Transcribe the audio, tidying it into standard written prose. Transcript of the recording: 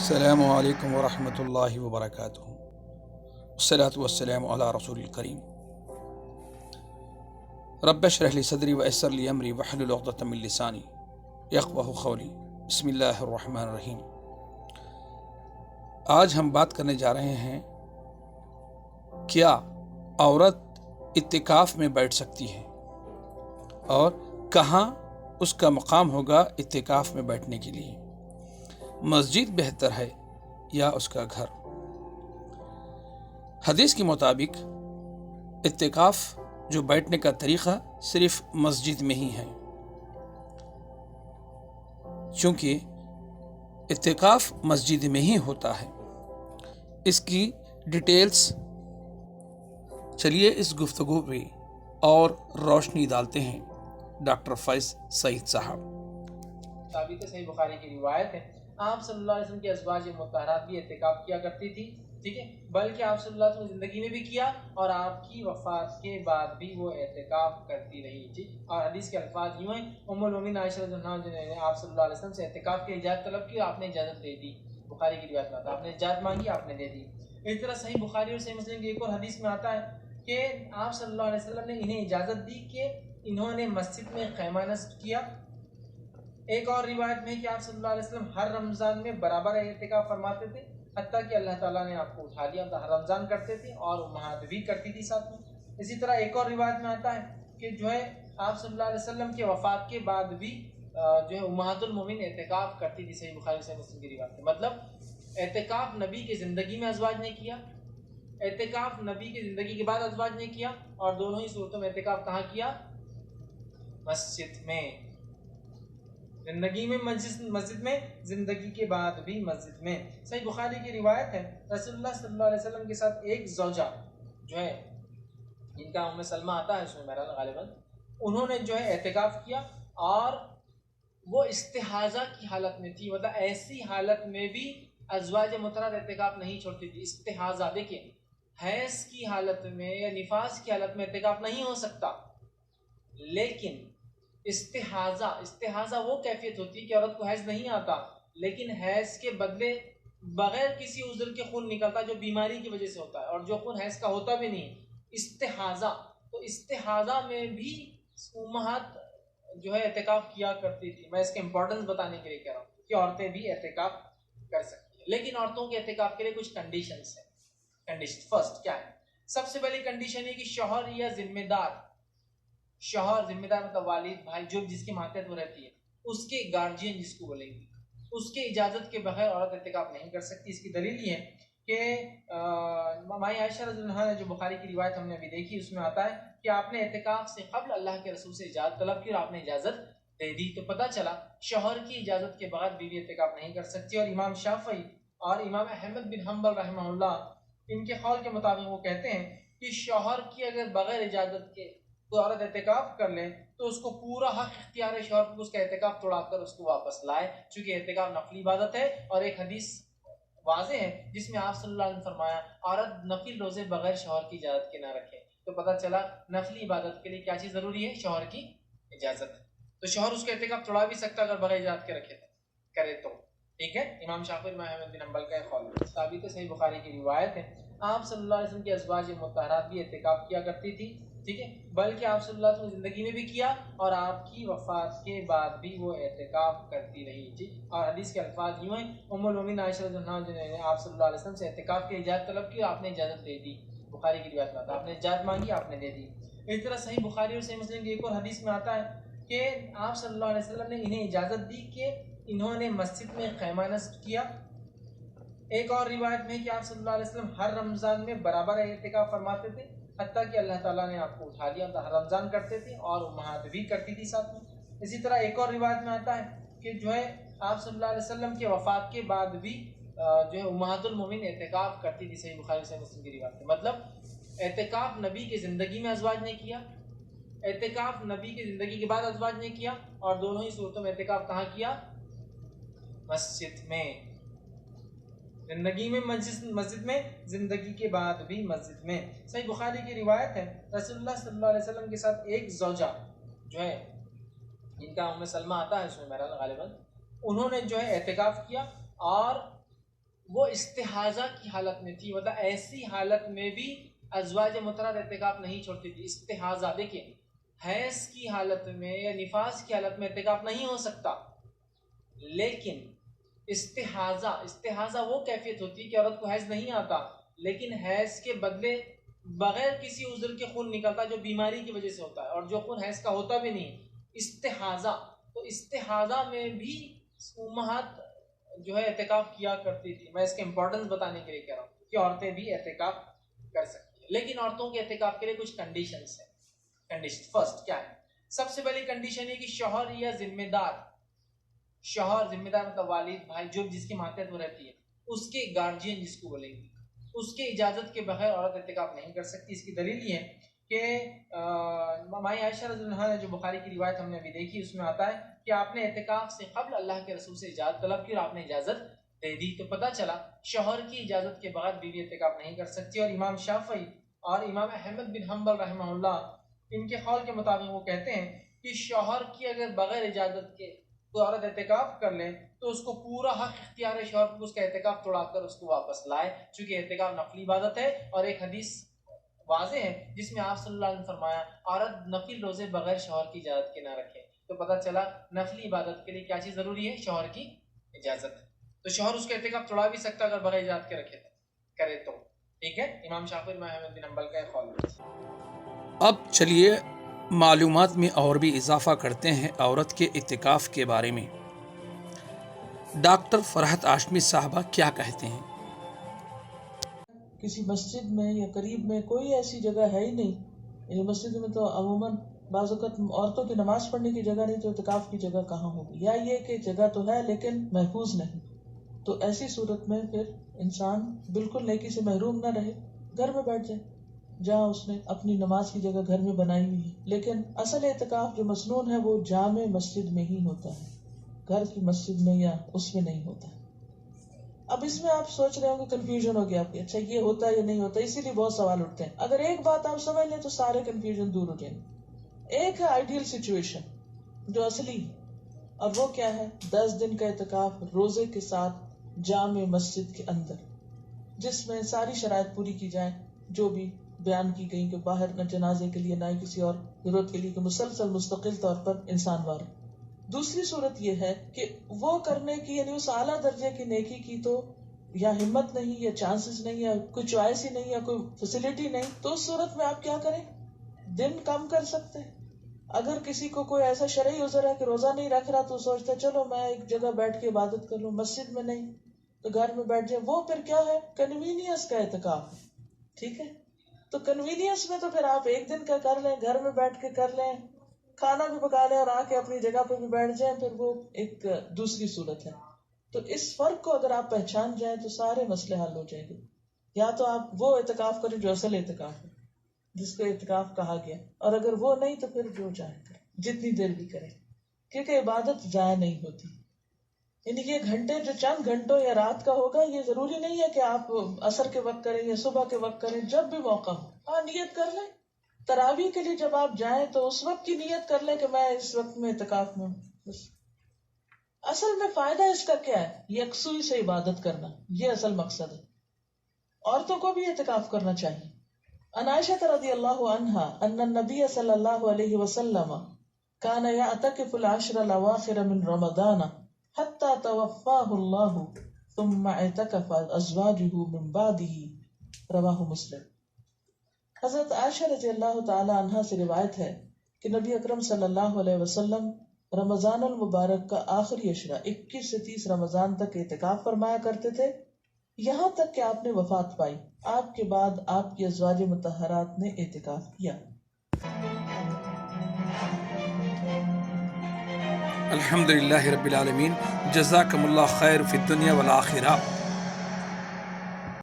السلام علیکم ورحمۃ اللہ وبرکاتہ۔ والصلاة والسلام علی رسول الکریم۔ رب اشرح لی صدری ویسر لی امری واحلل عقدۃ من لسانی یفقہوا قولی۔ بسم اللہ الرحمن الرحیم۔ آج ہم بات کرنے جا رہے ہیں، کیا عورت اعتکاف میں بیٹھ سکتی ہے اور کہاں اس کا مقام ہوگا اعتکاف میں بیٹھنے کے لیے؟ مسجد بہتر ہے یا اس کا گھر؟ حدیث کے مطابق اعتکاف جو بیٹھنے کا طریقہ صرف مسجد میں ہی ہے، چونکہ اعتکاف مسجد میں ہی ہوتا ہے۔ اس کی ڈیٹیلز چلیے اس گفتگو پہ اور روشنی ڈالتے ہیں ڈاکٹر فیض سعید صاحب۔ ثابت صحیح بخاری کی روایت ہے، آپ صلی اللہ علیہ وسلم کی ازواج مطہرات بھی اعتکاف کیا کرتی تھی، ٹھیک ہے، بلکہ آپ صلی اللہ علیہ وسلم زندگی میں بھی کیا اور آپ کی وفات کے بعد بھی وہ اعتکاف کرتی رہی، ٹھیک۔ اور حدیث کے الفاظ یوں ہیں، ام المومنین عائشہ رضی اللہ عنہا نے آپ صلی اللہ علیہ وسلم سے اعتکاف کی اجازت طلب کی اور آپ نے اجازت دے دی۔ بخاری کی روایت میں آتا ہے، آپ نے اجازت مانگی، آپ نے دے دی۔ اس طرح صحیح بخاری اور صحیح مسلم کی ایک اور حدیث میں آتا ہے کہ آپ صلی اللہ علیہ وسلم نے انہیں اجازت دی کہ انہوں نے مسجد میں خیمہ نصب کیا۔ ایک اور روایت میں کہ آپ صلی اللہ علیہ وسلم ہر رمضان میں برابر اعتکاف فرماتے تھے، حتیٰ کہ اللہ تعالیٰ نے آپ کو اٹھا لیا، ہر رمضان کرتے تھے اور امہات بھی کرتی تھی ساتھ میں۔ اسی طرح ایک اور روایت میں آتا ہے کہ جو ہے آپ صلی اللہ علیہ وسلم کے وفات کے بعد بھی جو ہے امہات المومنین اعتکاف کرتی تھی، صحیح بخاری صحیح مسلم کی روایت ہے۔ مطلب اعتکاف نبی کی زندگی میں ازواج نے کیا، اعتکاف نبی کی زندگی کے بعد ازواج نے کیا، اور دونوں ہی صورتوں میں اعتکاف کہاں کیا؟ مسجد میں۔ زندگی میں مسجد میں، زندگی کے بعد بھی مسجد میں۔ صحیح بخاری کی روایت ہے، رسول اللہ صلی اللہ علیہ وسلم کے ساتھ ایک زوجہ جو ہے، جن کا ام سلمہ آتا ہے اس میں بہرحال غالباً، انہوں نے جو ہے اعتکاف کیا اور وہ استحاضہ کی حالت میں تھی۔ مطلب ایسی حالت میں بھی ازواج مطہرات اعتکاف نہیں چھوڑتی تھی۔ استحاضہ، دیکھیں، حیض کی حالت میں یا نفاس کی حالت میں اعتکاف نہیں ہو سکتا، لیکن استحاضہ وہ کیفیت ہوتی ہے کہ عورت کو حیض نہیں آتا، لیکن حیض کے بدلے بغیر کسی عذر کے خون نکلتا جو بیماری کی وجہ سے ہوتا ہے، اور جو خون حیض کا ہوتا بھی نہیں، استحاضہ۔ تو استحاضہ میں بھی امہات جو ہے اعتکاف کیا کرتی تھی۔ میں اس کے امپورٹنس بتانے کے لیے کہہ رہا ہوں کہ عورتیں بھی اعتکاف کر سکتی ہیں، لیکن عورتوں کے اعتکاف کے لیے کچھ کنڈیشنز ہیں۔ کنڈیشن فرسٹ کیا ہے؟ سب سے پہلی کنڈیشن ہے کہ شوہر یا ذمہ دار، شوہر ذمہ دار مطلب والد، بھائی، جو جس کے ماتحت وہ رہتی ہے، اس کے گارجین جس کو بولیں گے، اس کے اجازت کے بغیر عورت اعتکاف نہیں کر سکتی۔ اس کی دلیل یہ ہے کہ مائی عائشہ رضی اللہ عنہا نے جو بخاری کی روایت ہم نے ابھی دیکھی، اس میں آتا ہے کہ آپ نے اعتکاف سے قبل اللہ کے رسول سے اجازت طلب کی اور آپ نے اجازت دے دی۔ تو پتہ چلا شوہر کی اجازت کے بغیر بیوی اعتکاف نہیں کر سکتی۔ اور امام شافعی اور امام احمد بن حنبل رحمہ اللہ، ان کے قول کے مطابق وہ کہتے ہیں کہ شوہر کی اگر بغیر اجازت کے تو عورت اعتکاف کر لے تو اس کو پورا حق اختیار ہے شوہر کو اس کا اعتکاف توڑا کر اس کو واپس لائے، چونکہ اعتکاف نفلی عبادت ہے۔ اور ایک حدیث واضح ہے جس میں آپ صلی اللہ علیہ وسلم نے فرمایا عورت نفل روزے بغیر شوہر کی اجازت کے نہ رکھے۔ تو پتہ چلا نفلی عبادت کے لیے کیا چیز ضروری ہے؟ شوہر کی اجازت۔ تو شوہر اس کا اعتکاف توڑا بھی سکتا اگر بغیر اجازت کے رکھے کرے تو، ٹھیک ہے۔ امام شافعی اور احمد بن حنبل کا قول ہے۔ ثابت صحیح بخاری کی روایت ہے، آپ صلی اللہ علیہ وسلم کی ازواج مطہرات بھی اعتکاف کیا کرتی تھی، ٹھیک ہے، بلکہ آپ صلی اللہ علیہ وسلم زندگی میں بھی کیا اور آپ کی وفات کے بعد بھی وہ اعتکاف کرتی رہی، ٹھیک۔ اور حدیث کے الفاظ یوں ہیں، ام المومنین عائشہ رضی اللہ عنہا نے آپ صلی اللہ علیہ وسلم سے اعتکاف کی اجازت طلب کی اور آپ نے اجازت دے دی۔ بخاری کی روایت میں آتا ہے، آپ نے اجازت مانگی، آپ نے دے دی۔ اس طرح صحیح بخاری اور صحیح مسلم کی ایک اور حدیث میں آتا ہے کہ آپ صلی اللہ علیہ وسلم نے انہیں اجازت دی کہ انہوں نے مسجد میں خیمہ نصب کیا۔ ایک اور روایت میں کہ آپ صلی اللہ علیہ وسلم ہر رمضان میں برابر اعتکاف فرماتے تھے، حتیٰ کہ اللہ تعالیٰ نے آپ کو اٹھا لیا، ہر رمضان کرتے تھے اور امہات بھی کرتی تھی ساتھ میں۔ اسی طرح ایک اور روایت میں آتا ہے کہ جو ہے آپ صلی اللہ علیہ وسلم کے وفات کے بعد بھی جو ہے امہات المومنین اعتکاف کرتی تھی، صحیح بخاری صحیح مسلم کی روایت ہے۔ مطلب اعتکاف نبی کی زندگی میں ازواج نے کیا، اعتکاف نبی کی زندگی کے بعد ازواج نے کیا، اور دونوں ہی صورتوں میں اعتکاف کہاں کیا؟ مسجد میں۔ زندگی میں مسجد میں، زندگی کے بعد بھی مسجد میں۔ صحیح بخاری کی روایت ہے، رسول اللہ صلی اللہ علیہ وسلم کے ساتھ ایک زوجہ جو ہے، جن کا ام سلمہ آتا ہے اس میں بہرحال غالباً، انہوں نے جو ہے اعتکاف کیا اور وہ استحاضہ کی حالت میں تھی، مطلب ایسی حالت میں بھی ازواج مطہرات اعتکاف نہیں چھوڑتی تھی. استحاضہ دیکھیں، حیض کی حالت میں یا نفاس کی حالت میں اعتکاف نہیں ہو سکتا، لیکن استحاضہ وہ کیفیت ہوتی ہے کہ عورت کو حیض نہیں آتا لیکن حیض کے بدلے بغیر کسی عذر کے خون نکلتا جو بیماری کی وجہ سے ہوتا ہے، اور جو خون حیض کا ہوتا بھی نہیں. استحاضہ، تو استحاضہ میں بھی امہات جو ہے اعتکاف کیا کرتی تھی. میں اس کے امپورٹنس بتانے کے لیے کہہ رہا ہوں کہ عورتیں بھی اعتکاف کر سکتی ہیں، لیکن عورتوں کے اعتکاف کے لیے کچھ کنڈیشنز ہیں. کنڈیشن فرسٹ کیا ہے؟ سب سے پہلی کنڈیشن ہے کہ شوہر یا ذمہ دار، شوہر ذمہ دار مطلب والد بھائی جو جس کی ماتحت وہ رہتی ہے، اس کے گارجین جس کو بولیں گے، اس کے اجازت کے بغیر عورت اعتکاف نہیں کر سکتی. اس کی دلیل یہ ہے کہ مائی عائشہ رضی اللہ عنہا جو بخاری کی روایت ہم نے ابھی دیکھی، اس میں آتا ہے کہ آپ نے اعتکاف سے قبل اللہ کے رسول سے اجازت طلب کی اور آپ نے اجازت دے دی. تو پتہ چلا شوہر کی اجازت کے بغیر بیوی اعتکاف نہیں کر سکتی. اور امام شافعی اور امام احمد بن حنبل رحمہ اللہ ان کے قول کے مطابق وہ کہتے ہیں کہ شوہر کی اگر بغیر اجازت کے تو عورت اعتکاف کر لے تو اس کو پورا حق اختیار ہے شوہر کو اس کا اعتکاف توڑا کر اس کو واپس لائے، چونکہ اعتکاف نفلی عبادت ہے. اور ایک حدیث واضح ہے جس میں آپ صلی اللہ علیہ وسلم نے فرمایا عورت نفلی روزے بغیر شوہر کی اجازت کے نہ رکھے. تو پتہ چلا نفلی عبادت کے لیے کیا چیز ضروری ہے؟ شوہر کی اجازت. تو شوہر اس کا اعتکاف توڑا بھی سکتا اگر بغیر اجازت کے رکھے کرے تو ٹھیک ہے. امام شافعی احمد بن حنبل کا قول ہے. اب چلیے معلومات میں اور بھی اضافہ کرتے ہیں عورت کے اعتکاف کے بارے میں. ڈاکٹر فرحت ہاشمی صاحبہ کیا کہتے ہیں؟ کسی مسجد میں یا قریب میں کوئی ایسی جگہ ہے ہی نہیں، یعنی مسجد میں تو عموماً بعض اوقات عورتوں کی نماز پڑھنے کی جگہ نہیں، تو اعتکاف کی جگہ کہاں ہوگی؟ یا یہ کہ جگہ تو ہے لیکن محفوظ نہیں. تو ایسی صورت میں پھر انسان بالکل نیکی سے محروم نہ رہے، گھر میں بیٹھ جائے جہاں اس نے اپنی نماز کی جگہ گھر میں بنائی ہوئی ہے. لیکن اصل اعتکاف جو مسنون ہے وہ جامع مسجد میں ہی ہوتا ہے، گھر کی مسجد میں یا اس میں نہیں ہوتا. اب اس میں آپ سوچ رہے ہوں کہ کنفیوژن ہو گیا آپ کی، اچھا یہ ہوتا ہے یا نہیں ہوتا، اسی لیے بہت سوال اٹھتے ہیں. اگر ایک بات آپ سمجھ لیں تو سارے کنفیوژن دور ہو جائیں گے. ایک ہے آئیڈیل سچویشن جو اصلی ہے، اور وہ کیا ہے؟ 10 دن کا اعتکاف روزے کے ساتھ جامع مسجد کے اندر، جس میں ساری شرائط پوری کی جائیں جو بھی بیان کی گئی، کہ باہر نہ جنازے کے لیے نہ ہی کسی اور ضرورت کے لیے، کہ مسلسل مستقل طور پر انسان وار. دوسری صورت یہ ہے کہ وہ کرنے کی یعنی اس اعلیٰ درجے کی نیکی کی تو یا ہمت نہیں یا چانسز نہیں یا کوئی چوائس ہی نہیں یا کوئی فیسلٹی نہیں، تو اس صورت میں آپ کیا کریں؟ دن کم کر سکتے ہیں. اگر کسی کو کوئی ایسا شرعی عذر ہے کہ روزہ نہیں رکھ رہا تو سوچتا ہے چلو میں ایک جگہ بیٹھ کے عبادت کر لوں، مسجد میں نہیں تو گھر میں بیٹھ جائے. وہ پھر کیا ہے؟ کنوینئنس کا اعتکاف. ٹھیک ہے، تو کنوینئنس میں تو پھر آپ ایک دن کا کر لیں، گھر میں بیٹھ کے کر لیں، کھانا بھی پکا لیں اور آ کے اپنی جگہ پہ بھی بیٹھ جائیں، پھر وہ ایک دوسری صورت ہے. تو اس فرق کو اگر آپ پہچان جائیں تو سارے مسئلے حل ہو جائیں گے. یا تو آپ وہ اعتکاف کریں جو اصل اعتکاف ہے جس کو اعتکاف کہا گیا، اور اگر وہ نہیں تو پھر جو چاہیں کریں، جتنی دیر بھی کریں، کیونکہ عبادت ضائع نہیں ہوتی. یعنی یہ گھنٹے جو چند گھنٹوں یا رات کا ہوگا، یہ ضروری نہیں ہے کہ آپ عصر کے وقت کریں یا صبح کے وقت کریں، جب بھی موقع ہو. ہاں نیت کر لیں. تراویح کے لیے جب آپ جائیں تو اس وقت کی نیت کر لیں کہ میں اس وقت میں اعتکاف میں ہوں. بس اصل میں فائدہ اس کا کیا ہے؟ یکسوئی سے عبادت کرنا، یہ اصل مقصد ہے. عورتوں کو بھی اعتکاف کرنا چاہیے. عن عائشہ رضی اللہ عنہا ان النبی صلی اللہ علیہ وسلم کان یعتکف العشر الاواخر من رمضان حتی توفاہ اللہ ثم اعتکف ازواجہ من بعدہ، رواہ مسلم. حضرت عائشہ رضی اللہ تعالی عنہا سے روایت ہے کہ نبی اکرم صلی اللہ علیہ وسلم رمضان المبارک کا آخری عشرہ 21 سے 30 رمضان تک اعتکاف فرمایا کرتے تھے، یہاں تک کہ آپ نے وفات پائی. آپ کے بعد آپ کی ازواج مطہرات نے اعتکاف کیا. الحمدللہ رب العالمین. جزاکم اللہ خیر فی الدنیا والآخرہ.